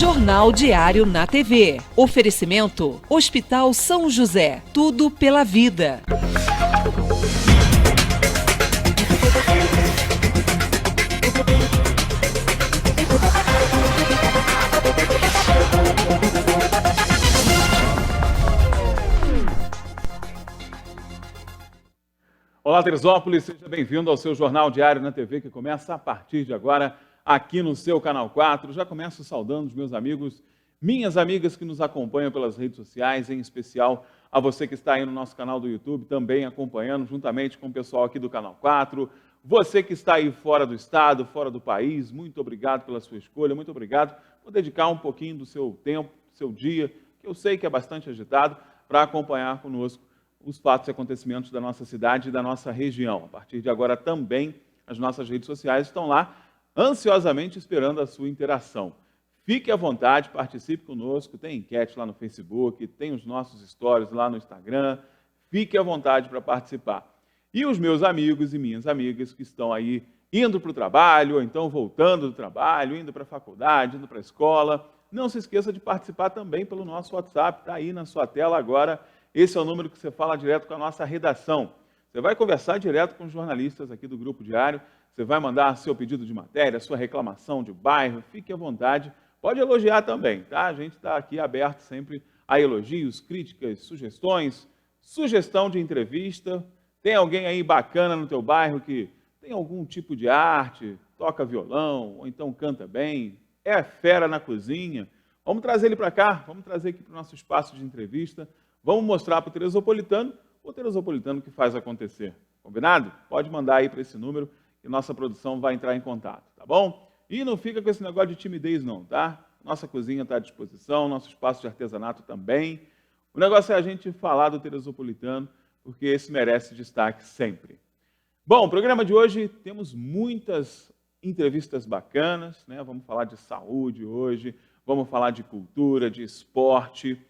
Jornal Diário na TV. Oferecimento: Hospital São José. Tudo pela vida. Olá, Teresópolis, seja bem-vindo ao seu Jornal Diário na TV, que começa a partir de agora aqui no seu Canal 4. Já começo saudando os meus amigos, minhas amigas que nos acompanham pelas redes sociais, em especial a você que está aí no nosso canal do YouTube, também acompanhando juntamente com o pessoal aqui do Canal 4. Você que está aí fora do estado, fora do país, muito obrigado pela sua escolha, muito obrigado por dedicar um pouquinho do seu tempo, do seu dia, que eu sei que é bastante agitado, para acompanhar conosco os fatos e acontecimentos da nossa cidade e da nossa região. A partir de agora também as nossas redes sociais estão lá, ansiosamente esperando a sua interação. Fique à vontade, participe conosco, tem enquete lá no Facebook, tem os nossos stories lá no Instagram, fique à vontade para participar. E os meus amigos e minhas amigas que estão aí indo para o trabalho, ou então voltando do trabalho, indo para a faculdade, indo para a escola, não se esqueça de participar também pelo nosso WhatsApp, está aí na sua tela agora. Esse é o número que você fala direto com a nossa redação. Você vai conversar direto com os jornalistas aqui do Grupo Diário, você vai mandar seu pedido de matéria, sua reclamação de bairro, fique à vontade. Pode elogiar também, tá? A gente está aqui aberto sempre a elogios, críticas, sugestões, sugestão de entrevista. Tem alguém aí bacana no teu bairro que tem algum tipo de arte, toca violão, ou então canta bem, é fera na cozinha? Vamos trazer ele para cá, vamos trazer aqui para o nosso espaço de entrevista. Vamos mostrar para o Teresópolitano que faz acontecer. Combinado? Pode mandar aí para esse número que nossa produção vai entrar em contato, tá bom? E não fica com esse negócio de timidez não, tá? Nossa cozinha está à disposição, nosso espaço de artesanato também. O negócio é a gente falar do Teresópolitano, porque esse merece destaque sempre. Bom, no programa de hoje temos muitas entrevistas bacanas, né? Vamos falar de saúde hoje, vamos falar de cultura, de esporte.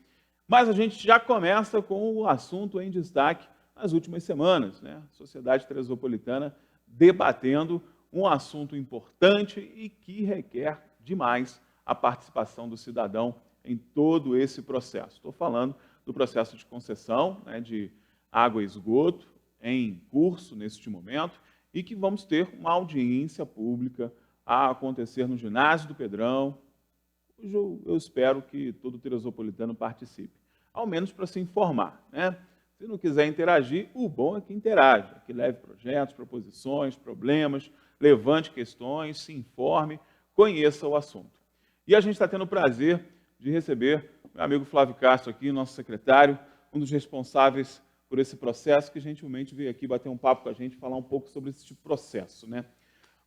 Mas a gente já começa com o assunto em destaque nas últimas semanas, né? A sociedade teresópolitana debatendo um assunto importante e que requer demais a participação do cidadão em todo esse processo. Estou falando do processo de concessão, né, de água e esgoto em curso neste momento e que vamos ter uma audiência pública a acontecer no ginásio do Pedrão, cujo eu espero que todo teresópolitano participe, ao menos para se informar, né? Se não quiser interagir, o bom é que interaja, que leve projetos, proposições, problemas, levante questões, se informe, conheça o assunto. E a gente está tendo o prazer de receber meu amigo Flávio Castro aqui, nosso secretário, um dos responsáveis por esse processo, que gentilmente veio aqui bater um papo com a gente, falar um pouco sobre esse processo, né?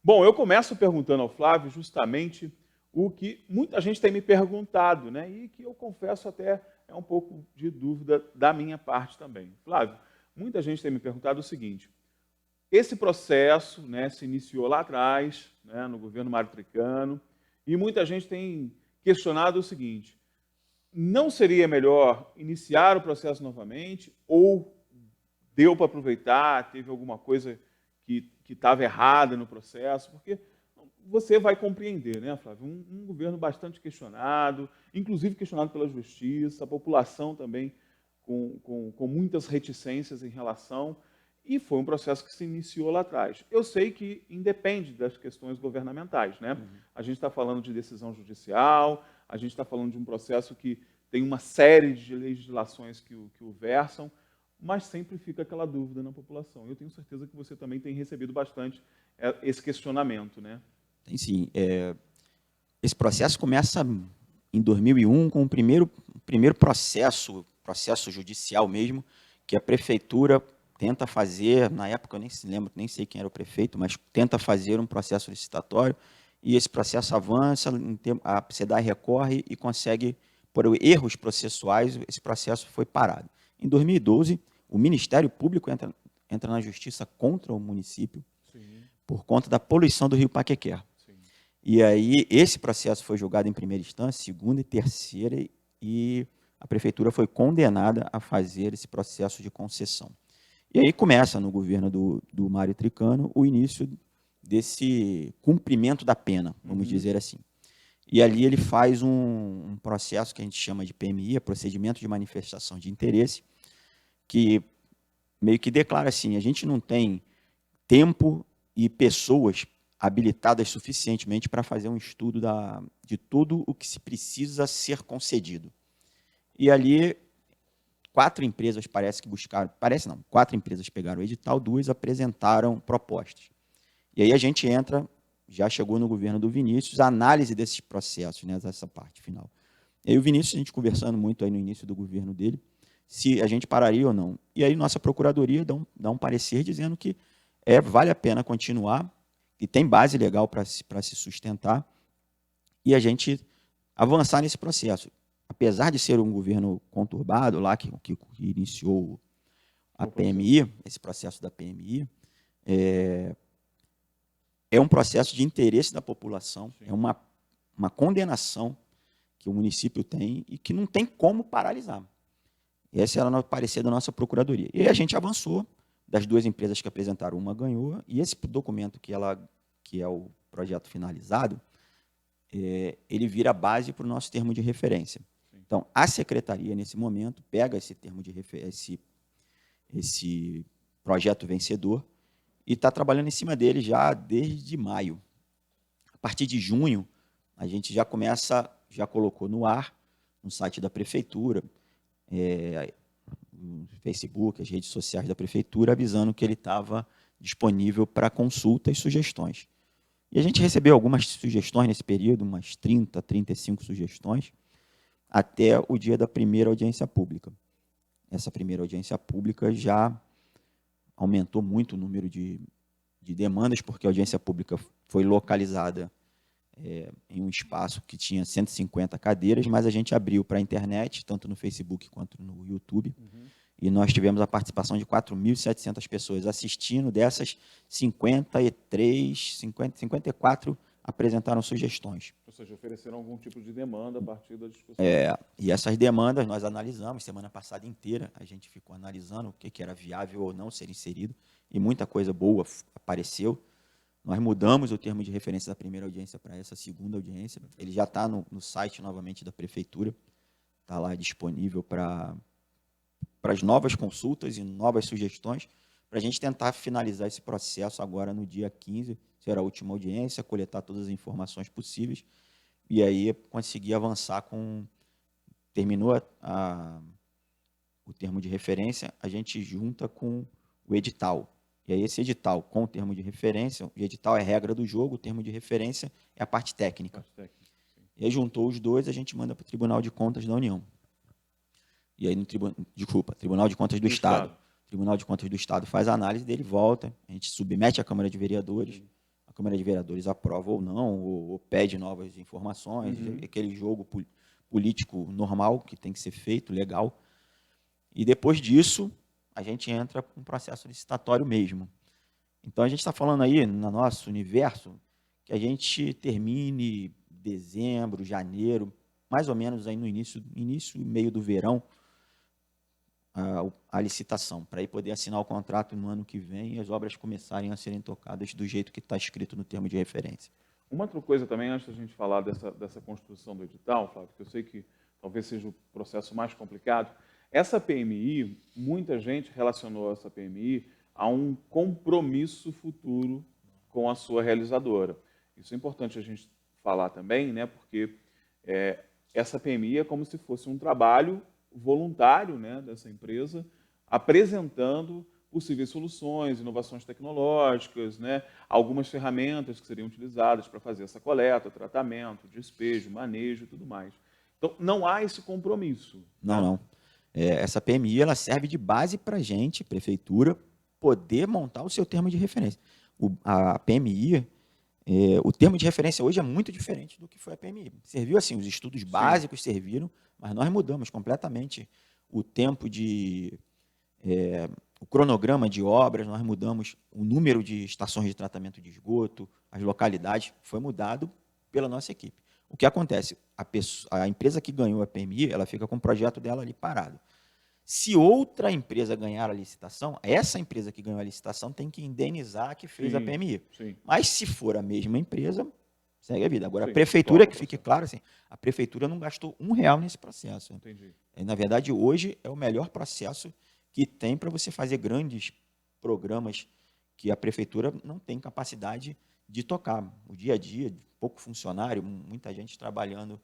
Bom, eu começo perguntando ao Flávio justamente o que muita gente tem me perguntado, né? E que eu confesso até é um pouco de dúvida da minha parte também. Flávio, muita gente tem me perguntado o seguinte: esse processo, né, se iniciou lá atrás, né, no governo Mário Tricano, e muita gente tem questionado o seguinte: não seria melhor iniciar o processo novamente ou deu para aproveitar, teve alguma coisa que estava errada no processo? Porque você vai compreender, né, Flávio? Um governo bastante questionado, inclusive questionado pela justiça, a população também com muitas reticências em relação, e foi um processo que se iniciou lá atrás. Eu sei que independe das questões governamentais, né? A gente está falando de decisão judicial, a gente está falando de um processo que tem uma série de legislações que o versam, mas sempre fica aquela dúvida na população. Eu tenho certeza que você também tem recebido bastante esse questionamento, né? Tem sim. Esse processo começa em 2001 com o primeiro processo judicial mesmo, que a prefeitura tenta fazer, na época eu nem se lembro, nem sei quem era o prefeito, mas tenta fazer um processo licitatório, e esse processo avança, a SEDAI recorre e consegue, por erros processuais, esse processo foi parado. Em 2012, o Ministério Público entra na justiça contra o município, sim, por conta da poluição do rio Paquequer. E aí, esse processo foi julgado em primeira instância, segunda e terceira, e a prefeitura foi condenada a fazer esse processo de concessão. E aí começa, no governo do Mário Tricano, o início desse cumprimento da pena, vamos dizer assim. E ali ele faz um processo que a gente chama de PMI, Procedimento de Manifestação de Interesse, que meio que declara assim, a gente não tem tempo e pessoas habilitadas suficientemente para fazer um estudo de tudo o que se precisa ser concedido. E ali, 4 empresas quatro empresas pegaram o edital, 2 apresentaram propostas. E aí a gente entra, já chegou no governo do Vinícius, a análise desses processos, né, dessa parte final. E aí o Vinícius, a gente conversando muito aí no início do governo dele, se a gente pararia ou não. E aí nossa procuradoria dá um parecer dizendo que vale a pena continuar, e tem base legal para se sustentar, e a gente avançar nesse processo. Apesar de ser um governo conturbado, lá que iniciou a PMI, esse processo da PMI, é um processo de interesse da população, Sim. É uma condenação que o município tem e que não tem como paralisar. Esse era o parecer da nossa procuradoria. E a gente avançou, das 2 empresas que apresentaram, uma ganhou, e esse documento que é o projeto finalizado, ele vira base para o nosso termo de referência. Sim. Então, a secretaria, nesse momento, pega esse termo de referência, esse projeto vencedor, e está trabalhando em cima dele já desde maio. A partir de junho, a gente já colocou no ar, no site da prefeitura, no Facebook, as redes sociais da prefeitura, avisando que ele estava disponível para consulta e sugestões. E a gente recebeu algumas sugestões nesse período, umas 30, 35 sugestões, até o dia da primeira audiência pública. Essa primeira audiência pública já aumentou muito o número de demandas, porque a audiência pública foi localizada em um espaço que tinha 150 cadeiras, mas a gente abriu para a internet, tanto no Facebook quanto no YouTube, e nós tivemos a participação de 4.700 pessoas assistindo, dessas 54 apresentaram sugestões. Ou seja, ofereceram algum tipo de demanda a partir da discussão. E essas demandas nós analisamos, semana passada inteira a gente ficou analisando o que era viável ou não ser inserido, e muita coisa boa apareceu. Nós mudamos o termo de referência da primeira audiência para essa segunda audiência. Ele já está no site novamente da prefeitura, está lá disponível para as novas consultas e novas sugestões, para a gente tentar finalizar esse processo agora no dia 15, será a última audiência, coletar todas as informações possíveis, e aí conseguir avançar terminou o termo de referência, a gente junta com o edital. E aí esse edital com o termo de referência, o edital é regra do jogo, o termo de referência é a parte técnica. E aí juntou os dois, a gente manda para o Tribunal de Contas da União. E aí Tribunal de Contas do Estado. O Tribunal de Contas do Estado faz a análise dele, volta, a gente submete à Câmara de Vereadores, a Câmara de Vereadores aprova ou não, ou pede novas informações, aquele jogo político normal que tem que ser feito, legal. E depois disso, a gente entra com um processo licitatório mesmo. Então, a gente está falando aí, no nosso universo, que a gente termine dezembro, janeiro, mais ou menos aí no início e meio do verão, a licitação, para aí poder assinar o contrato no ano que vem e as obras começarem a serem tocadas do jeito que está escrito no termo de referência. Uma outra coisa também, antes da gente falar dessa construção do edital, Flávio, que eu sei que talvez seja o processo mais complicado, essa PMI, muita gente relacionou essa PMI a um compromisso futuro com a sua realizadora. Isso é importante a gente falar também, né, porque essa PMI é como se fosse um trabalho voluntário, né, dessa empresa, apresentando possíveis soluções, inovações tecnológicas, né, algumas ferramentas que seriam utilizadas para fazer essa coleta, tratamento, despejo, manejo e tudo mais. Então, não há esse compromisso. Não. Essa PMI ela serve de base para a gente, prefeitura, poder montar o seu termo de referência. A PMI, o termo de referência hoje é muito diferente do que foi a PMI. Serviu assim, os estudos básicos serviram, mas nós mudamos completamente o tempo o cronograma de obras, nós mudamos o número de estações de tratamento de esgoto, as localidades, foi mudado pela nossa equipe. O que acontece? A empresa que ganhou a PMI, ela fica com o projeto dela ali parado. Se outra empresa ganhar a licitação, essa empresa que ganhou a licitação tem que indenizar a que fez a PMI. Sim. Mas se for a mesma empresa, Segue a vida. Agora, Sim, a prefeitura, toca que o fique processo. claro, assim, a prefeitura não gastou R$ 1 nesse processo. Entendi. Na verdade, hoje é o melhor processo que tem para você fazer grandes programas que a prefeitura não tem capacidade de tocar. O dia a dia, pouco funcionário, muita gente trabalhando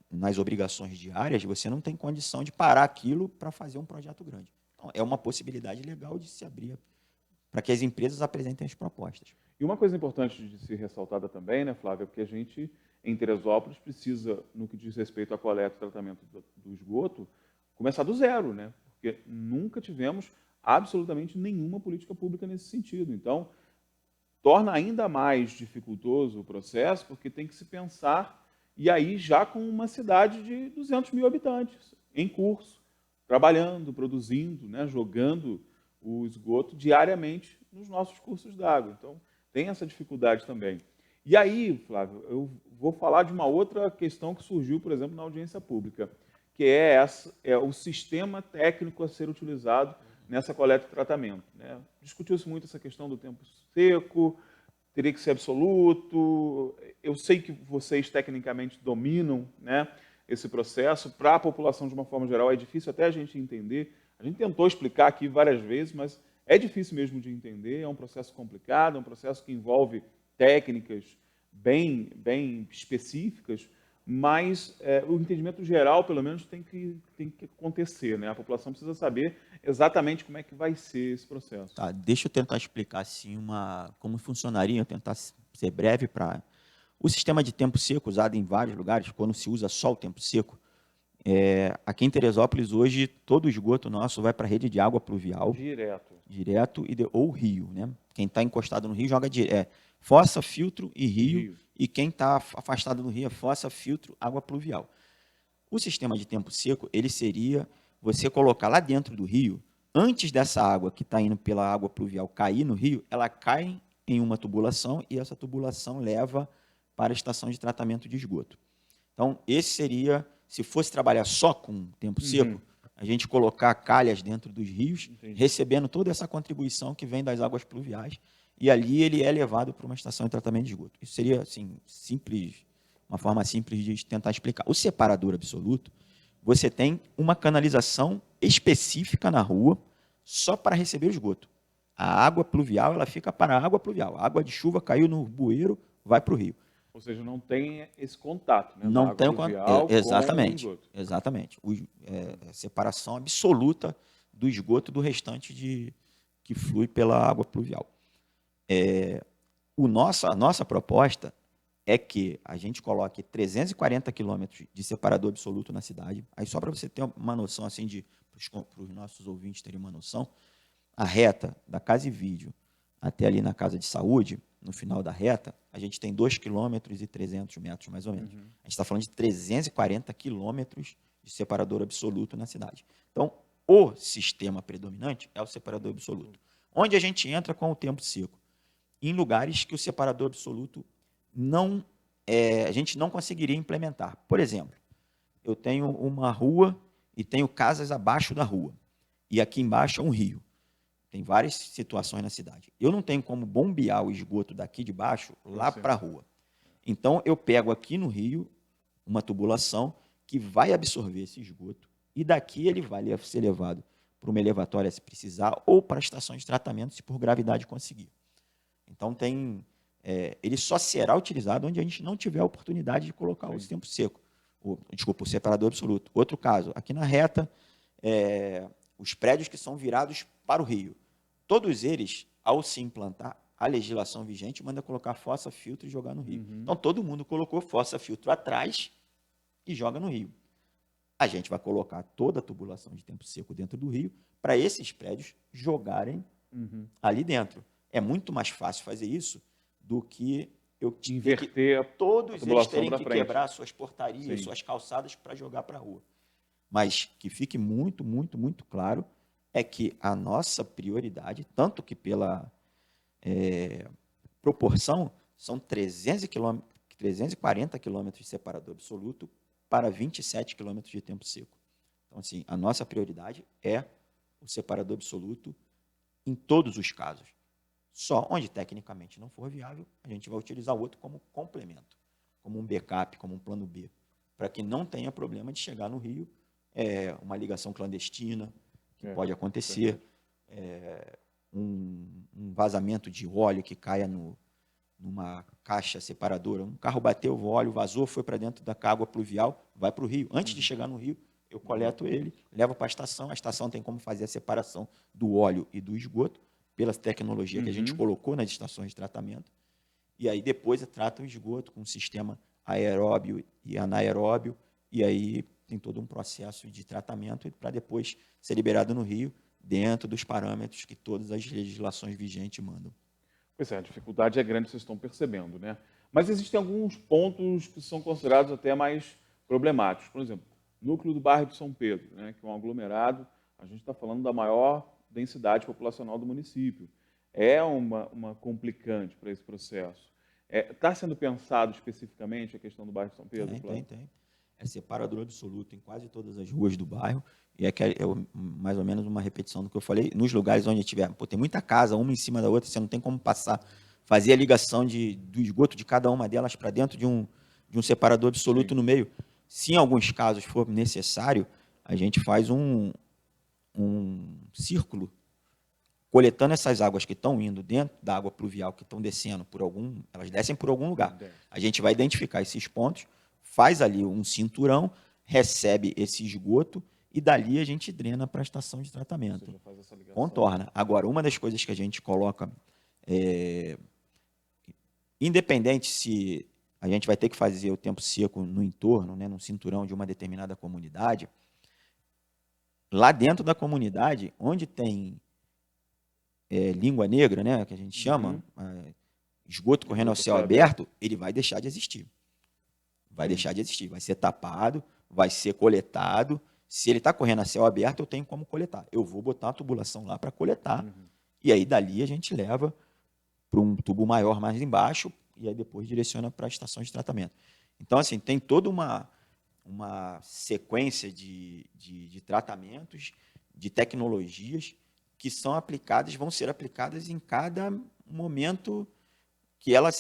nas obrigações diárias, você não tem condição de parar aquilo para fazer um projeto grande. Então, é uma possibilidade legal de se abrir para que as empresas apresentem as propostas. E uma coisa importante de ser ressaltada também, né, Flávia, porque a gente, em Teresópolis, precisa, no que diz respeito à coleta e tratamento do esgoto, começar do zero, né? Porque nunca tivemos absolutamente nenhuma política pública nesse sentido. Então, torna ainda mais dificultoso o processo, porque tem que se pensar, e aí já com uma cidade de 200 mil habitantes, em curso, trabalhando, produzindo, né, jogando o esgoto diariamente nos nossos cursos d'água. Então, tem essa dificuldade também. E aí, Flávio, eu vou falar de uma outra questão que surgiu, por exemplo, na audiência pública, que é o sistema técnico a ser utilizado nessa coleta e tratamento, né? Discutiu-se muito essa questão do tempo seco, teria que ser absoluto. Eu sei que vocês tecnicamente dominam, né, esse processo. Para a população, de uma forma geral, é difícil até a gente entender. A gente tentou explicar aqui várias vezes, mas é difícil mesmo de entender. É um processo complicado, é um processo que envolve técnicas bem específicas, mas o entendimento geral, pelo menos, tem que acontecer, né? A população precisa saber exatamente como é que vai ser esse processo. Tá, deixa eu tentar explicar assim, como funcionaria, tentar ser breve para... O sistema de tempo seco, usado em vários lugares, quando se usa só o tempo seco, aqui em Teresópolis, hoje, todo o esgoto nosso vai para a rede de água pluvial. Direto, ou rio, né? Quem está encostado no rio joga fossa, filtro e rio. E quem está afastado do rio é fossa, filtro, água pluvial. O sistema de tempo seco, ele seria você colocar lá dentro do rio, antes dessa água que está indo pela água pluvial cair no rio, ela cai em uma tubulação e essa tubulação leva para a estação de tratamento de esgoto. Então, esse seria, se fosse trabalhar só com tempo seco, a gente colocar calhas dentro dos rios, recebendo toda essa contribuição que vem das águas pluviais, e ali ele é levado para uma estação de tratamento de esgoto. Isso seria, assim, simples, uma forma simples de tentar explicar. O separador absoluto, você tem uma canalização específica na rua só para receber o esgoto. A água pluvial, ela fica para a água pluvial. A água de chuva caiu no bueiro, vai para o rio. Ou seja, não tem esse contato, né? Não tem o contato. Exatamente. Exatamente. Separação absoluta do esgoto do restante que flui pela água pluvial. A nossa proposta é que a gente coloque 340 quilômetros de separador absoluto na cidade. Aí, só para você ter uma noção, assim, para os nossos ouvintes terem uma noção, a reta da Casa e Vídeo até ali na Casa de Saúde, no final da reta, a gente tem 2,3 km, mais ou menos. A gente está falando de 340 quilômetros de separador absoluto na cidade. Então, o sistema predominante é o separador absoluto. Onde a gente entra com o tempo seco? Em lugares que o separador absoluto a gente não conseguiria implementar. Por exemplo, eu tenho uma rua e tenho casas abaixo da rua. E aqui embaixo é um rio. Tem várias situações na cidade. Eu não tenho como bombear o esgoto daqui de baixo lá para a rua. Então, eu pego aqui no rio uma tubulação que vai absorver esse esgoto e daqui ele vai ser levado para uma elevatória se precisar ou para a estação de tratamento se por gravidade conseguir. Então, ele só será utilizado onde a gente não tiver a oportunidade de colocar o tempo seco. O separador absoluto. Outro caso, aqui na reta, os prédios que são virados para o rio. Todos eles, ao se implantar, a legislação vigente manda colocar fossa, filtro e jogar no rio. Então, todo mundo colocou fossa, filtro atrás e joga no rio. A gente vai colocar toda a tubulação de tempo seco dentro do rio para esses prédios jogarem ali dentro. É muito mais fácil fazer isso do que inverter todos eles terem que frente. quebrar suas portarias, suas calçadas para jogar para a rua. Mas que fique muito, muito, muito claro é que a nossa prioridade, tanto que pela proporção, são 340 quilômetros de separador absoluto para 27 quilômetros de tempo seco. Então, assim, a nossa prioridade é o separador absoluto em todos os casos. Só onde tecnicamente não for viável, a gente vai utilizar o outro como complemento, como um backup, como um plano B, para que não tenha problema de chegar no rio, uma ligação clandestina, que pode acontecer, um vazamento de óleo que caia numa caixa separadora. Um carro bateu, o óleo vazou, foi para dentro da água pluvial, vai para o rio. Antes de chegar no rio, eu coleto ele, levo para a estação tem como fazer a separação do óleo e do esgoto, pela tecnologia que a gente colocou nas estações de tratamento, e aí depois trata o esgoto com um sistema aeróbio e anaeróbio, e aí tem todo um processo de tratamento para depois ser liberado no rio, dentro dos parâmetros que todas as legislações vigentes mandam. Pois é, a dificuldade é grande, vocês estão percebendo, né? Mas existem alguns pontos que são considerados até mais problemáticos. Por exemplo, núcleo do bairro de São Pedro, né, que é um aglomerado, a gente está falando da maior densidade populacional do município. É uma complicante para esse processo. Está sendo pensado especificamente a questão do bairro de São Pedro? Tem. É separador absoluto em quase todas as ruas do bairro, e mais ou menos uma repetição do que eu falei, nos lugares onde tiver, tem muita casa, uma em cima da outra, você não tem como passar, fazer a ligação do esgoto de cada uma delas para dentro de um separador absoluto no meio. Se em alguns casos for necessário, a gente faz um círculo, coletando essas águas que estão indo dentro da água pluvial, que estão descendo elas descem por algum lugar. A gente vai identificar esses pontos, faz ali um cinturão, recebe esse esgoto e dali a gente drena para a estação de tratamento. Contorna. Agora, uma das coisas que a gente coloca, independente se a gente vai ter que fazer o tempo seco no entorno, né, no cinturão de uma determinada comunidade, lá dentro da comunidade, onde tem língua negra, né, que a gente chama, esgoto correndo ao céu aberto, ele vai deixar de existir. Vai deixar de existir. Vai ser tapado, vai ser coletado. Se ele está correndo a céu aberto, eu tenho como coletar. Eu vou botar uma tubulação lá para coletar. E aí, dali, a gente leva para um tubo maior mais embaixo e aí depois direciona para a estação de tratamento. Então, assim, tem toda uma sequência de tratamentos, de tecnologias que são aplicadas, vão ser aplicadas em cada momento que ela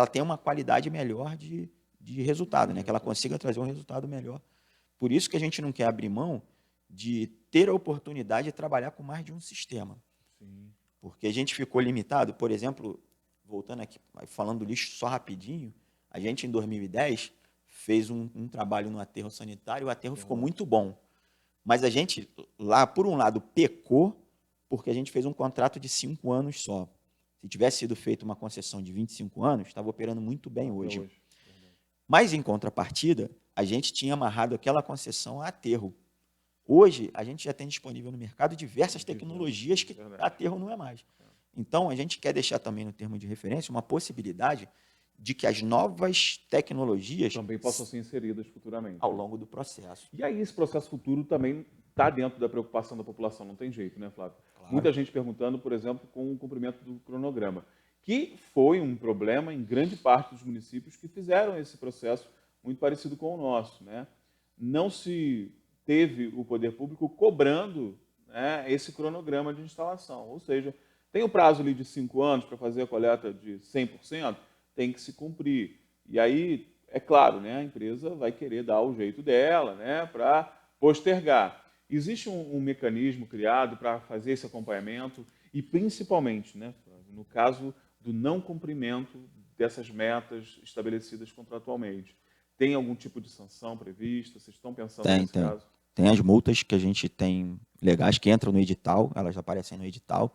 tenha uma qualidade melhor de resultado, né? Que ela consiga trazer um resultado melhor. Por isso que a gente não quer abrir mão de ter a oportunidade de trabalhar com mais de um sistema. Sim. Porque a gente ficou limitado, por exemplo, voltando aqui, falando do lixo só rapidinho, a gente em 2010 fez um trabalho no aterro sanitário, o aterro ficou muito bom. Mas a gente, lá, por um lado, pecou, porque a gente fez um contrato de 5 anos só. Se tivesse sido feita uma concessão de 25 anos, estava operando muito bem hoje. Mas, em contrapartida, a gente tinha amarrado aquela concessão a aterro. Hoje, a gente já tem disponível no mercado diversas tecnologias que aterro não é mais. Então, a gente quer deixar também no termo de referência uma possibilidade de que as novas tecnologias também possam ser inseridas futuramente ao longo do processo. E aí esse processo futuro também está dentro da preocupação da população, não tem jeito, né, Flávio? Claro. Muita gente perguntando, por exemplo, com o cumprimento do cronograma, que foi um problema em grande parte dos municípios que fizeram esse processo muito parecido com o nosso, né? Não se teve o poder público cobrando, né, esse cronograma de instalação, ou seja, tem o prazo ali de 5 anos para fazer a coleta de 100%, tem que se cumprir. E aí, é claro, né, a empresa vai querer dar o jeito dela, né, para postergar. Existe um mecanismo criado para fazer esse acompanhamento e, principalmente, né, no caso do não cumprimento dessas metas estabelecidas contratualmente. Tem algum tipo de sanção prevista? Vocês estão pensando nesse caso? Tem as multas que a gente tem legais que entram no edital, elas aparecem no edital,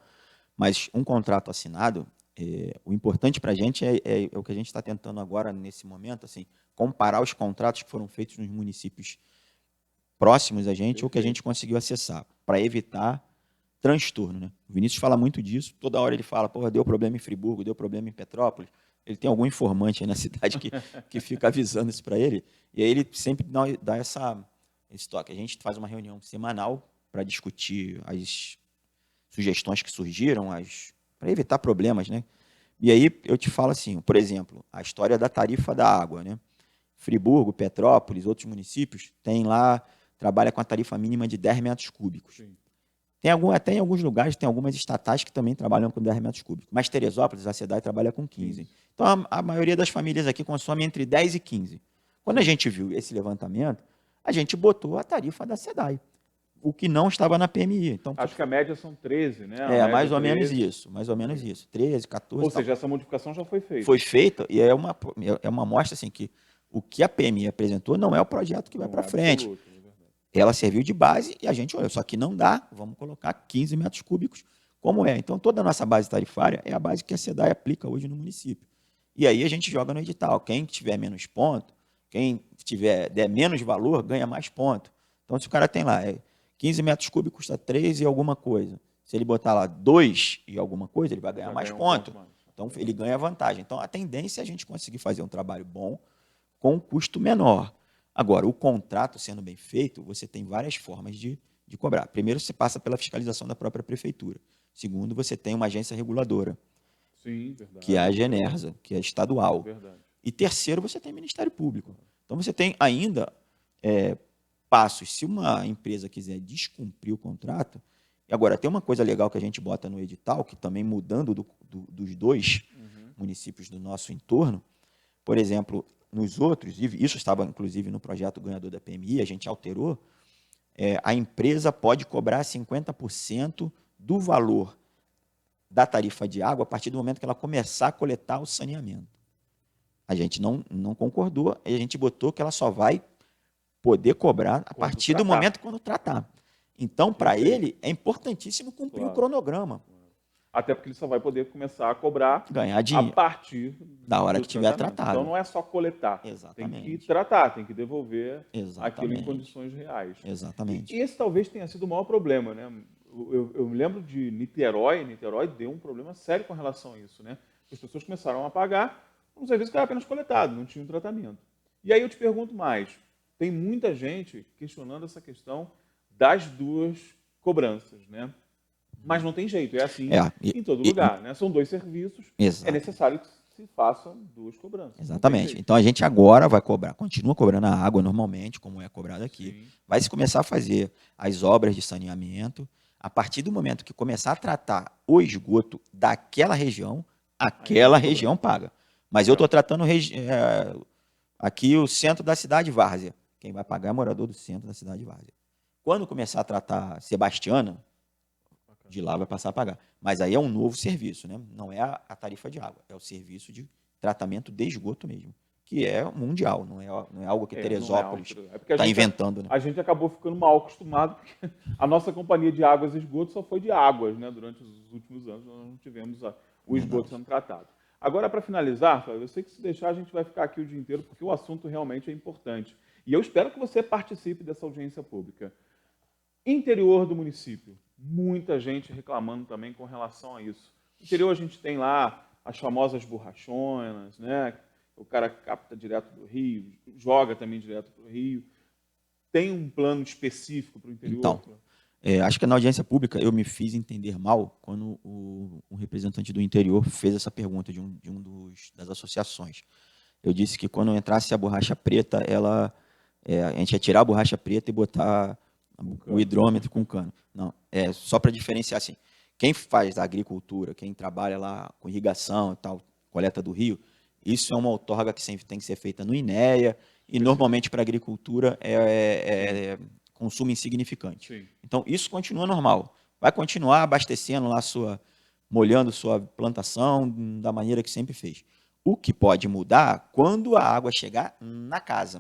mas um contrato assinado, o importante para a gente é o que a gente está tentando agora, nesse momento, assim, comparar os contratos que foram feitos nos municípios próximos a gente ou que a gente conseguiu acessar, para evitar transtorno, né? O Vinícius fala muito disso, toda hora ele fala, porra, deu problema em Friburgo, deu problema em Petrópolis, ele tem algum informante aí na cidade que fica avisando isso para ele, e aí ele sempre dá esse toque. A gente faz uma reunião semanal para discutir as sugestões que surgiram, para evitar problemas, né? E aí eu te falo assim, por exemplo, a história da tarifa da água, né? Friburgo, Petrópolis, outros municípios, trabalha com a tarifa mínima de 10 metros cúbicos. Sim. Até em alguns lugares, tem algumas estatais que também trabalham com 10 metros cúbicos. Mas Teresópolis, a SEDAI trabalha com 15. Então, a maioria das famílias aqui consome entre 10 e 15. Quando a gente viu esse levantamento, a gente botou a tarifa da SEDAI, o que não estava na PMI. Então, Acho que a média são 13, né? mais ou menos isso. Mais ou menos isso. 13, 14. Ou seja, essa modificação já foi feita. Foi feita e é uma amostra assim, que o que a PMI apresentou não é o projeto que vai para frente. Absoluto. Ela serviu de base e a gente olhou, só que não dá, vamos colocar 15 metros cúbicos como é. Então, toda a nossa base tarifária é a base que a SEDAI aplica hoje no município. E aí a gente joga no edital. Quem tiver menos ponto, quem der menos valor, ganha mais ponto. Então, se o cara tem lá 15 metros cúbicos, custa 3 e alguma coisa. Se ele botar lá 2 e alguma coisa, ele vai ganhar mais ponto. Então, ele ganha vantagem. Então, a tendência é a gente conseguir fazer um trabalho bom com um custo menor. Agora, o contrato sendo bem feito, você tem várias formas de cobrar. Primeiro, você passa pela fiscalização da própria prefeitura. Segundo, você tem uma agência reguladora, Sim, verdade, que é a Genersa, que é estadual. Verdade. E terceiro, você tem Ministério Público. Então, você tem ainda passos. Se uma empresa quiser descumprir o contrato, e agora, tem uma coisa legal que a gente bota no edital, que também mudando dos dois municípios do nosso entorno, por exemplo, nos outros, isso estava inclusive no projeto ganhador da PMI, a gente alterou, a empresa pode cobrar 50% do valor da tarifa de água a partir do momento que ela começar a coletar o saneamento. A gente não concordou, e a gente botou que ela só vai poder cobrar a partir do momento quando tratar. Então, para ele, é importantíssimo cumprir o cronograma. Até porque ele só vai poder começar a cobrar ganhar dinheiro a partir da hora que tiver tratado. Então não é só coletar, Exatamente. Tem que tratar, tem que devolver Exatamente. aquilo em condições reais. Exatamente. E esse talvez tenha sido o maior problema, né? Eu me lembro de Niterói deu um problema sério com relação a isso, né? As pessoas começaram a pagar um serviço que era apenas coletado, não tinha um tratamento. E aí eu te pergunto mais, tem muita gente questionando essa questão das duas cobranças, né? Mas não tem jeito, é assim em todo lugar, né? São dois serviços, é necessário que se façam duas cobranças. Exatamente. Então a gente agora vai cobrar, continua cobrando a água normalmente, como é cobrado aqui. Sim. Vai se começar a fazer as obras de saneamento. A partir do momento que começar a tratar o esgoto daquela região, aquela região paga. Mas eu estou tratando aqui o centro da cidade, Várzea. Quem vai pagar é morador do centro da cidade de Várzea. Quando começar a tratar Sebastiana, de lá vai passar a pagar. Mas aí é um novo serviço, né? Não é a tarifa de água, é o serviço de tratamento de esgoto mesmo, que é mundial, não é algo que Teresópolis está inventando. Né? A gente acabou ficando mal acostumado, porque a nossa companhia de águas e esgoto só foi de águas, né? Durante os últimos anos, nós não tivemos o esgoto sendo tratado. Agora, para finalizar, Flávio, eu sei que se deixar a gente vai ficar aqui o dia inteiro, porque o assunto realmente é importante. E eu espero que você participe dessa audiência pública. Interior do município. Muita gente reclamando também com relação a isso. No interior a gente tem lá as famosas borrachonas, né? O cara capta direto do rio, joga também direto para o rio. Tem um plano específico para o interior? Então, acho que na audiência pública eu me fiz entender mal quando um representante do interior fez essa pergunta de das associações. Eu disse que quando entrasse a borracha preta, a gente ia tirar a borracha preta e botar o hidrômetro com cano. Não, só para diferenciar assim. Quem faz a agricultura, quem trabalha lá com irrigação e tal, coleta do rio, isso é uma outorga que sempre tem que ser feita no INEA e normalmente para a agricultura é consumo insignificante. Sim. Então isso continua normal. Vai continuar abastecendo lá molhando sua plantação da maneira que sempre fez. O que pode mudar quando a água chegar na casa.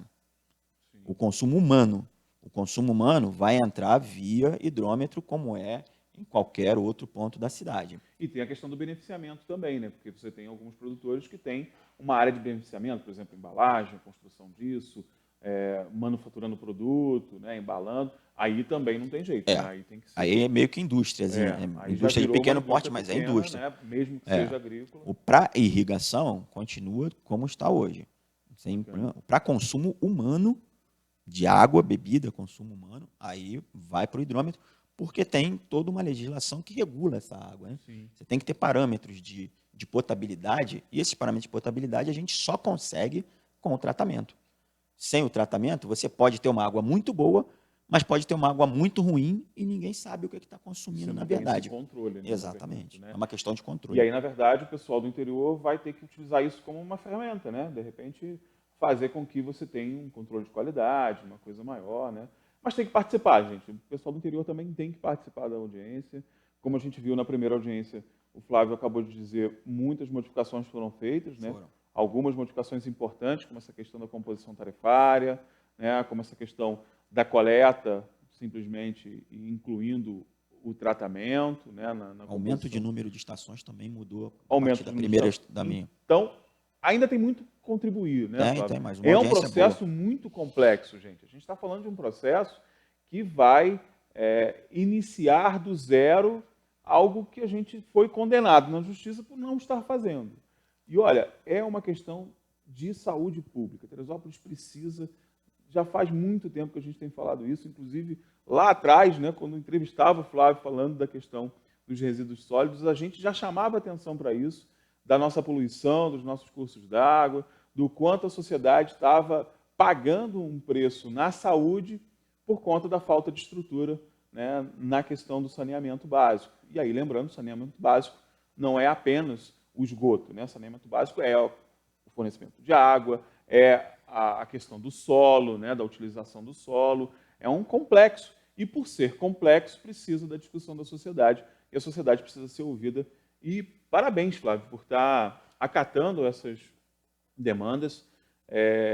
Sim. O consumo humano. O consumo humano vai entrar via hidrômetro, como é em qualquer outro ponto da cidade. E tem a questão do beneficiamento também, né? Porque você tem alguns produtores que têm uma área de beneficiamento, por exemplo, embalagem, construção disso, manufaturando produto, né? Embalando. Aí também não tem jeito. Né? Aí, tem que ser... aí é meio que indústria, indústria de pequeno porte, mas é indústria. Né? Mesmo que seja agrícola. Para irrigação, continua como está hoje. Para consumo humano, de água, bebida, consumo humano, aí vai para o hidrômetro, porque tem toda uma legislação que regula essa água. Né? Você tem que ter parâmetros de potabilidade, e esses parâmetros de potabilidade a gente só consegue com o tratamento. Sem o tratamento, você pode ter uma água muito boa, mas pode ter uma água muito ruim e ninguém sabe o que está consumindo, Você na não tem verdade. esse controle, né, Exatamente. né? É uma questão de controle. E aí, na verdade, o pessoal do interior vai ter que utilizar isso como uma ferramenta, né? De repente, fazer com que você tenha um controle de qualidade, uma coisa maior, né? Mas tem que participar, gente. O pessoal do interior também tem que participar da audiência. Como a gente viu na primeira audiência, o Flávio acabou de dizer, muitas modificações foram feitas, né? Algumas modificações importantes, como essa questão da composição tarifária, né? Como essa questão da coleta, simplesmente incluindo o tratamento, né? Na aumento de número de estações também mudou a aumento partir da de primeira estações. da minha. Então, ainda tem muito que contribuir, né, Flávio? Tem, mas uma é um audiência processo boa. muito complexo, gente. A gente está falando de um processo que vai iniciar do zero algo que a gente foi condenado na justiça por não estar fazendo. E olha, é uma questão de saúde pública. Teresópolis precisa, já faz muito tempo que a gente tem falado isso, inclusive lá atrás, né, quando entrevistava o Flávio falando da questão dos resíduos sólidos, a gente já chamava atenção para isso, da nossa poluição, dos nossos cursos d'água, do quanto a sociedade estava pagando um preço na saúde por conta da falta de estrutura, né, na questão do saneamento básico. E aí, lembrando, o saneamento básico não é apenas o esgoto, né? O saneamento básico é o fornecimento de água, é a questão do solo, né, da utilização do solo, é um complexo. E por ser complexo, precisa da discussão da sociedade, e a sociedade precisa ser ouvida. E parabéns, Flávio, por estar acatando essas demandas.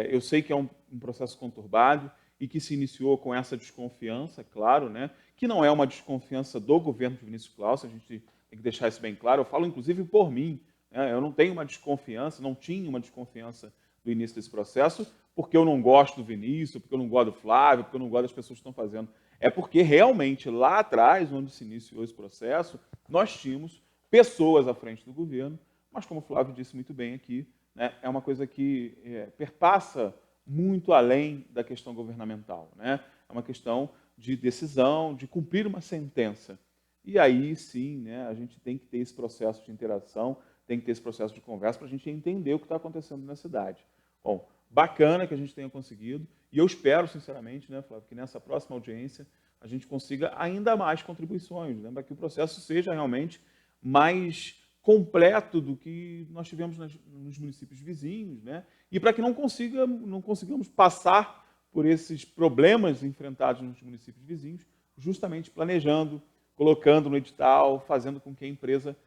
Eu sei que é um processo conturbado e que se iniciou com essa desconfiança, claro, né, que não é uma desconfiança do governo de Vinícius Clausen, a gente tem que deixar isso bem claro. Eu falo, inclusive, por mim. Né, eu não tenho uma desconfiança, não tinha uma desconfiança do início desse processo, porque eu não gosto do Vinícius, porque eu não gosto do Flávio, porque eu não gosto das pessoas que estão fazendo. É porque realmente lá atrás, onde se iniciou esse processo, nós tínhamos pessoas à frente do governo, mas como o Flávio disse muito bem aqui, né, é uma coisa que perpassa muito além da questão governamental. Né? É uma questão de decisão, de cumprir uma sentença. E aí sim, né, a gente tem que ter esse processo de interação, tem que ter esse processo de conversa para a gente entender o que está acontecendo na cidade. Bom, bacana que a gente tenha conseguido, e eu espero, sinceramente, né, Flávio, que nessa próxima audiência a gente consiga ainda mais contribuições, né, para que o processo seja realmente mais completo do que nós tivemos nos municípios vizinhos, né, e para que não consigamos passar por esses problemas enfrentados nos municípios vizinhos, justamente planejando, colocando no edital, fazendo com que a empresa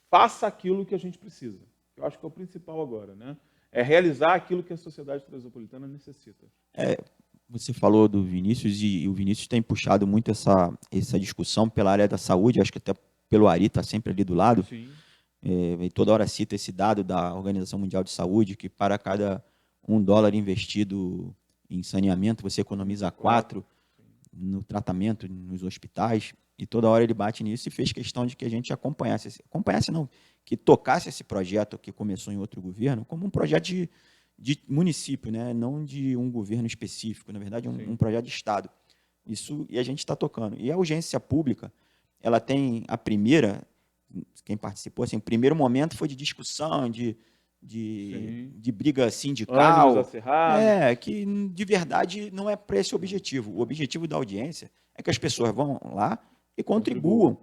faça aquilo que a gente precisa. Eu acho que é o principal agora, né? É realizar aquilo que a sociedade teresopolitana necessita. Você falou do Vinícius, e o Vinícius tem puxado muito essa discussão pela área da saúde, acho que até pelo Ari está sempre ali do lado. Sim. E toda hora cita esse dado da Organização Mundial de Saúde, que para cada $1 investido em saneamento, você economiza 4 no tratamento, nos hospitais, e toda hora ele bate nisso e fez questão de que a gente acompanhasse não, que tocasse esse projeto que começou em outro governo como um projeto de município, né? Não de um governo específico, na verdade um projeto de Estado. Isso, e a gente está tocando. E a audiência pública, ela tem a primeira, quem participou, assim, o primeiro momento foi de discussão, de briga sindical, que de verdade não é para esse objetivo. O objetivo da audiência é que as pessoas vão lá e contribuam.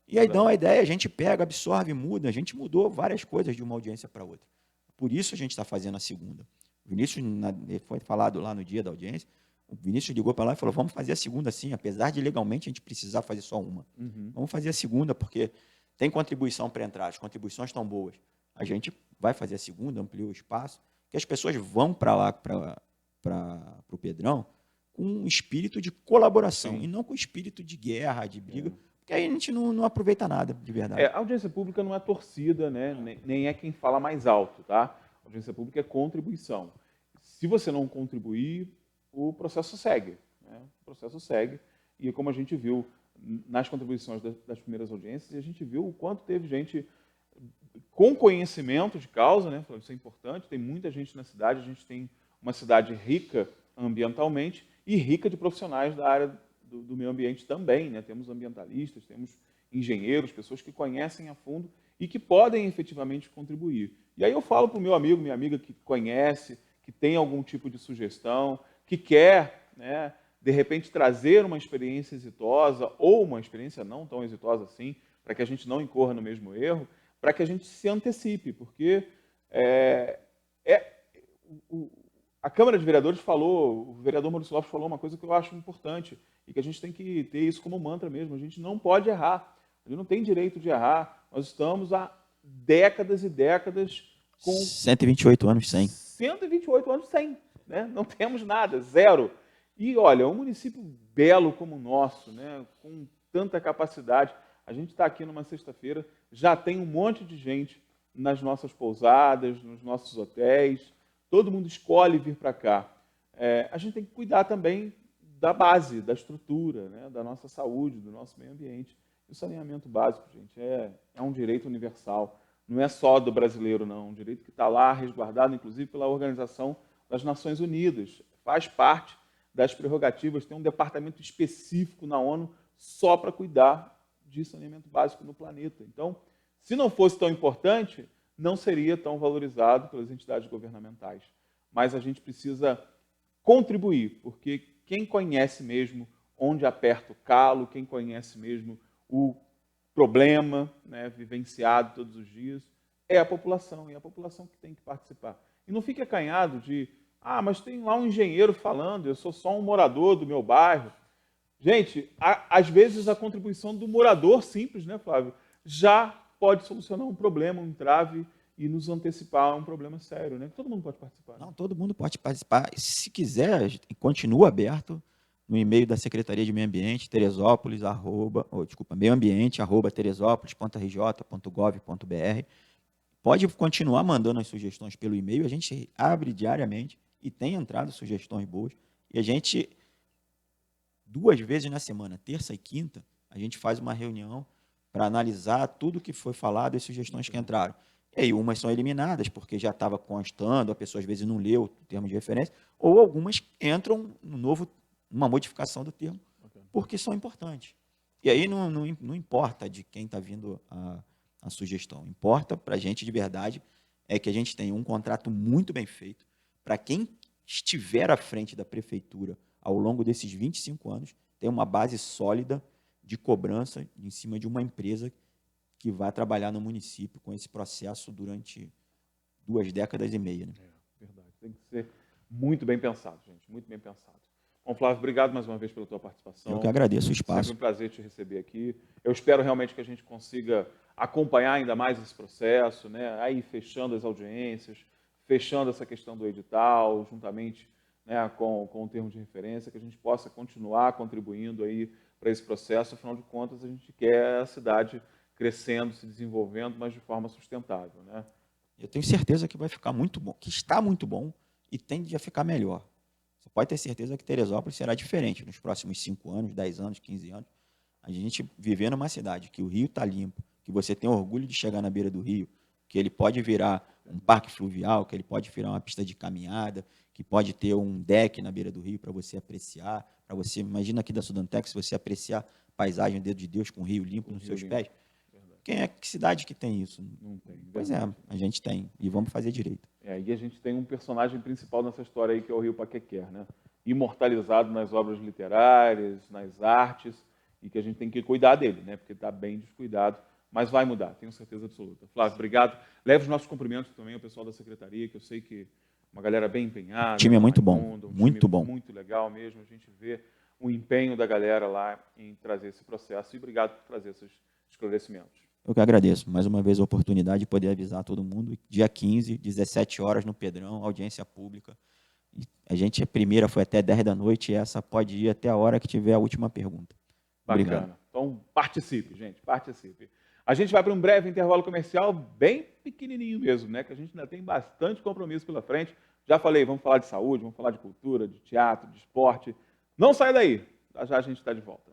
E aí dão a ideia, a gente pega, absorve, muda. A gente mudou várias coisas de uma audiência para outra. Por isso a gente está fazendo a segunda. O Vinícius, foi falado lá no dia da audiência, o Vinícius ligou para lá e falou, vamos fazer a segunda sim, apesar de legalmente a gente precisar fazer só uma. Vamos fazer a segunda, porque tem contribuição para entrar, as contribuições estão boas. A gente vai fazer a segunda, ampliou o espaço, que as pessoas vão para lá, para o Pedrão, com um espírito de colaboração, e não com espírito de guerra, de briga, porque aí a gente não aproveita nada, de verdade. A audiência pública não é torcida, né? Nem é quem fala mais alto, tá? A audiência pública é contribuição. Se você não contribuir, o processo segue. Né? O processo segue, e como a gente viu nas contribuições das primeiras audiências, a gente viu o quanto teve gente com conhecimento de causa, né? Isso é importante, tem muita gente na cidade, a gente tem uma cidade rica ambientalmente e rica de profissionais da área do meio ambiente também, né? Temos ambientalistas, temos engenheiros, pessoas que conhecem a fundo e que podem efetivamente contribuir. E aí eu falo para o meu amigo, minha amiga que conhece, que tem algum tipo de sugestão, que quer, né, de repente trazer uma experiência exitosa ou uma experiência não tão exitosa assim, para que a gente não incorra no mesmo erro, para que a gente se antecipe, porque a Câmara de Vereadores falou, o vereador Maurício Lopes falou uma coisa que eu acho importante e que a gente tem que ter isso como mantra mesmo. A gente não pode errar, a gente não tem direito de errar. Nós estamos há décadas e décadas com 128 anos sem. 128 anos sem, né? Não temos nada, zero. E olha, um município belo como o nosso, né? Com tanta capacidade, a gente está aqui numa sexta-feira, já tem um monte de gente nas nossas pousadas, nos nossos hotéis, todo mundo escolhe vir para cá. A gente tem que cuidar também da base, da estrutura, né? Da nossa saúde, do nosso meio ambiente. O saneamento básico, gente, é um direito universal. Não é só do brasileiro, não. É um direito que está lá, resguardado, inclusive, pela Organização das Nações Unidas. Faz parte das prerrogativas, tem um departamento específico na ONU só para cuidar de saneamento básico no planeta. Então, se não fosse tão importante, não seria tão valorizado pelas entidades governamentais. Mas a gente precisa contribuir, porque quem conhece mesmo onde aperta o calo, quem conhece mesmo o problema, né, vivenciado todos os dias, é a população, e é a população que tem que participar. E não fique acanhado de, mas tem lá um engenheiro falando, eu sou só um morador do meu bairro. Gente, às vezes a contribuição do morador simples, né, Flávio, já pode solucionar um problema, um entrave e nos antecipar a um problema sério, né? Todo mundo pode participar. Né? Não, todo mundo pode participar. Se quiser, continua aberto no e-mail da Secretaria de Meio Ambiente, Teresópolis, meioambiente@teresópolis.rj.gov.br. Pode continuar mandando as sugestões pelo e-mail, a gente abre diariamente e tem entrado sugestões boas. E a gente, 2 vezes na semana, terça e quinta, a gente faz uma reunião para analisar tudo que foi falado e as sugestões que entraram. E aí, umas são eliminadas, porque já estava constando, a pessoa às vezes não leu o termo de referência, ou algumas entram numa modificação do termo, porque são importantes. E aí não importa de quem está vindo a sugestão, importa para a gente de verdade é que a gente tenha um contrato muito bem feito para quem estiver à frente da prefeitura ao longo desses 25 anos, ter uma base sólida de cobrança em cima de uma empresa que vai trabalhar no município com esse processo durante 2 décadas e meia. Né? Verdade. Tem que ser muito bem pensado, gente, muito bem pensado. Bom, Flávio, obrigado mais uma vez pela tua participação. Eu que agradeço o espaço. Sempre um prazer te receber aqui. Eu espero realmente que a gente consiga acompanhar ainda mais esse processo, né? Aí fechando as audiências, fechando essa questão do edital, juntamente, né, com o termo de referência, que a gente possa continuar contribuindo aí para esse processo. Afinal de contas, a gente quer a cidade crescendo, se desenvolvendo, mas de forma sustentável, né? Eu tenho certeza que vai ficar muito bom, que está muito bom e tende a ficar melhor. Você pode ter certeza que Teresópolis será diferente nos próximos 5 anos, 10 anos, 15 anos. A gente viver numa cidade que o rio está limpo, que você tem orgulho de chegar na beira do rio, que ele pode virar um parque fluvial, que ele pode virar uma pista de caminhada, que pode ter um deck na beira do rio para você apreciar, para você, imagina aqui da Sudantex, você apreciar a paisagem, o dedo de Deus com o rio limpo nos seus pés. Que cidade que tem isso? Não tem. Pois é, a gente tem, e vamos fazer direito. E a gente tem um personagem principal nessa história aí, que é o Rio Paquequer, né? Imortalizado nas obras literárias, nas artes, e que a gente tem que cuidar dele, né? Porque está bem descuidado, mas vai mudar, tenho certeza absoluta. Flávio, obrigado. Leve os nossos cumprimentos também ao pessoal da Secretaria, que eu sei que uma galera bem empenhada. O time é muito Raimundo, bom, muito bom. Muito legal mesmo, a gente vê o empenho da galera lá em trazer esse processo, e obrigado por trazer esses esclarecimentos. Eu que agradeço, mais uma vez, a oportunidade de poder avisar todo mundo. Dia 15, 17 horas no Pedrão, audiência pública. A primeira foi até 10 da noite, e essa pode ir até a hora que tiver a última pergunta. Bacana. Obrigado. Então, participe, gente, participe. A gente vai para um breve intervalo comercial, bem pequenininho mesmo, né? Que a gente ainda tem bastante compromisso pela frente. Já falei, vamos falar de saúde, vamos falar de cultura, de teatro, de esporte. Não saia daí, já já a gente está de volta.